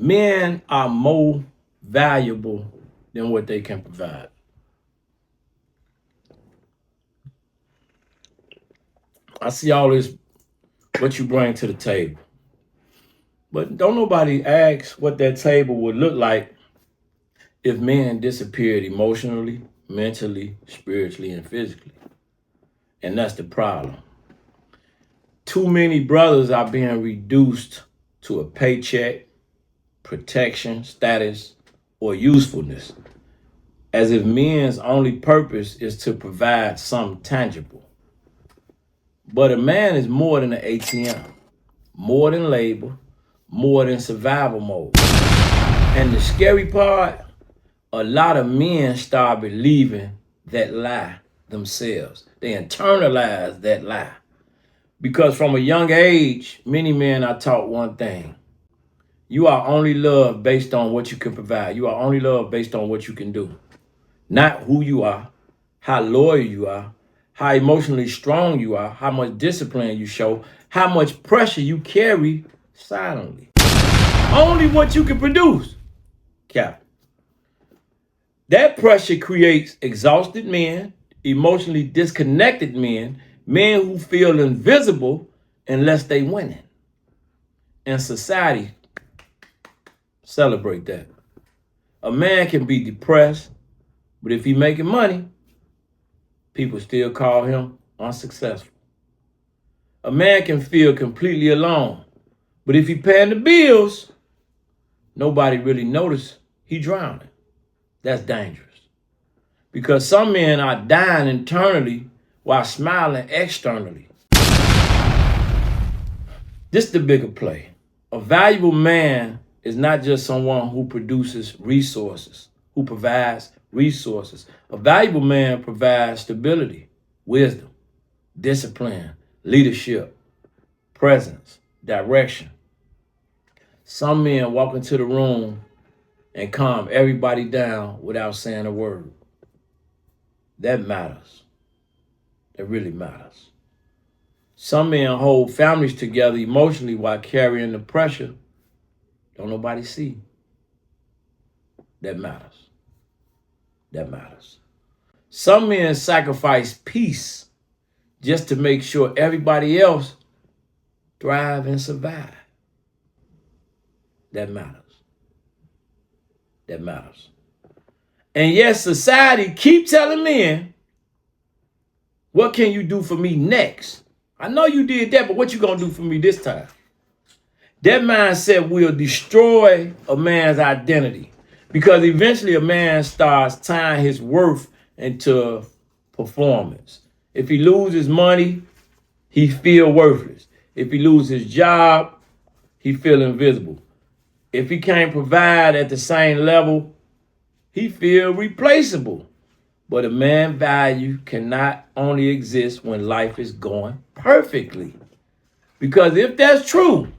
Men are more valuable than what they can provide. I see all this, what you bring to the table. But don't nobody ask what that table would look like if men disappeared emotionally, mentally, spiritually, and physically. And that's the problem. Too many brothers are being reduced to a paycheck, protection, status, or usefulness, as if men's only purpose is to provide something tangible. But a man is more than an ATM, more than labor, more than survival mode. And the scary part, a lot of men start believing that lie themselves. They internalize that lie. Because from a young age, many men are taught one thing. You are only loved based on what you can provide. You are only loved based on what you can do. Not who you are, how loyal you are, how emotionally strong you are, how much discipline you show, how much pressure you carry silently. Only what you can produce, Cap. That pressure creates exhausted men, emotionally disconnected men, men who feel invisible unless they winning. And society celebrate that. A man can be depressed, but if he making money, people still call him unsuccessful. A man can feel completely alone, but if he paying the bills, nobody really notice he drowning. That's dangerous. Because some men are dying internally while smiling externally. This is the bigger play. A valuable man is not just someone who produces resources, who provides resources. A valuable man provides stability, wisdom, discipline, leadership, presence, direction. Some men walk into the room and calm everybody down without saying a word. That matters. It really matters. Some men hold families together emotionally while carrying the pressure don't nobody see. That matters. That matters. Some men sacrifice peace just to make sure everybody else thrive and survive. That matters. That matters. And yes, society keep telling men, what can you do for me next? I know you did that, but what you gonna do for me this time? That mindset will destroy a man's identity, because eventually a man starts tying his worth into performance. If he loses money, he feel worthless. If he loses his job, he feel invisible. If he can't provide at the same level, he feel replaceable. But a man's value cannot only exist when life is going perfectly. Because if that's true,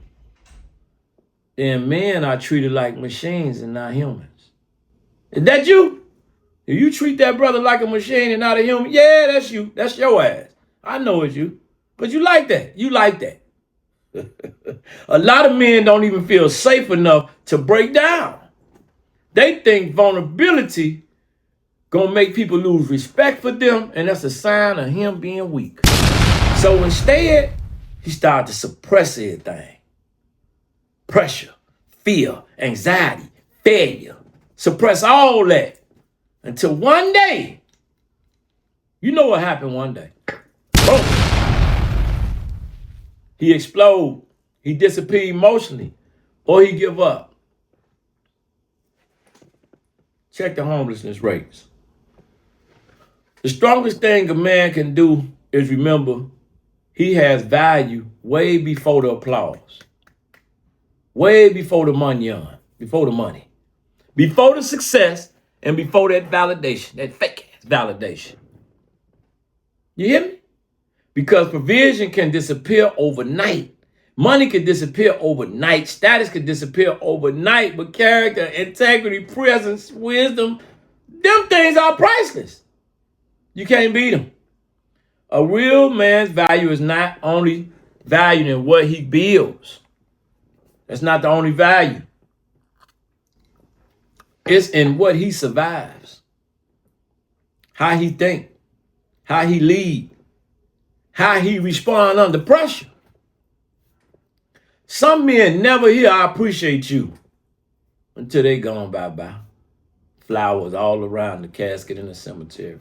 then men are treated like machines and not humans. Is that you? If you treat that brother like a machine and not a human, yeah, that's you. That's your ass. I know it's you. But you like that. You like that. A lot of men don't even feel safe enough to break down. They think vulnerability gonna make people lose respect for them, and that's a sign of him being weak. So instead, he started to suppress everything. Pressure, fear, anxiety, failure. Suppress all that until one day, you know what happened one day. Boom. He explode, he disappear emotionally, or he give up. Check the homelessness rates. The strongest thing a man can do is remember he has value way before the applause, way before the money, before the success, and before that validation, that fake ass validation. You hear me? Because provision can disappear overnight. Money can disappear overnight. Status can disappear overnight. But character, integrity, presence, wisdom, them things are priceless. You can't beat them. A real man's value is not only valued in what he builds. That's not the only value. It's in what he survives, how he think, how he lead, how he respond under pressure. Some men never hear "I appreciate you" until they gone bye-bye. Flowers all around the casket in the cemetery.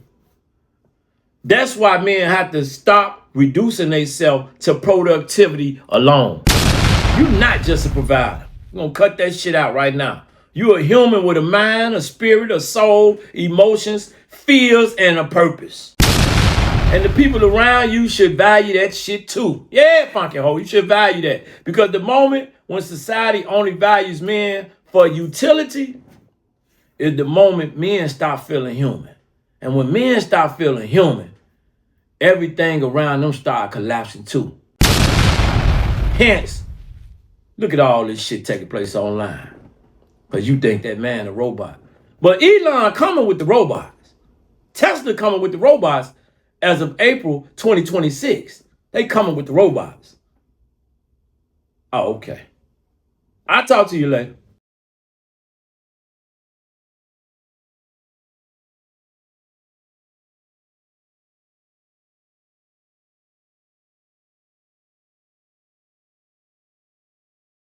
That's why men have to stop reducing themselves to productivity alone. You're not just a provider. We're going to cut that shit out right now. You're a human with a mind, a spirit, a soul, emotions, fears, and a purpose. And the people around you should value that shit too. Yeah, funky hoe, you should value that. Because the moment when society only values men for utility is the moment men stop feeling human. And when men stop feeling human, everything around them start collapsing too. Hence, look at all this shit taking place online. Because you think that man a robot. But Elon coming with the robots. Tesla coming with the robots as of April 2026. They coming with the robots. Oh, okay. I'll talk to you later.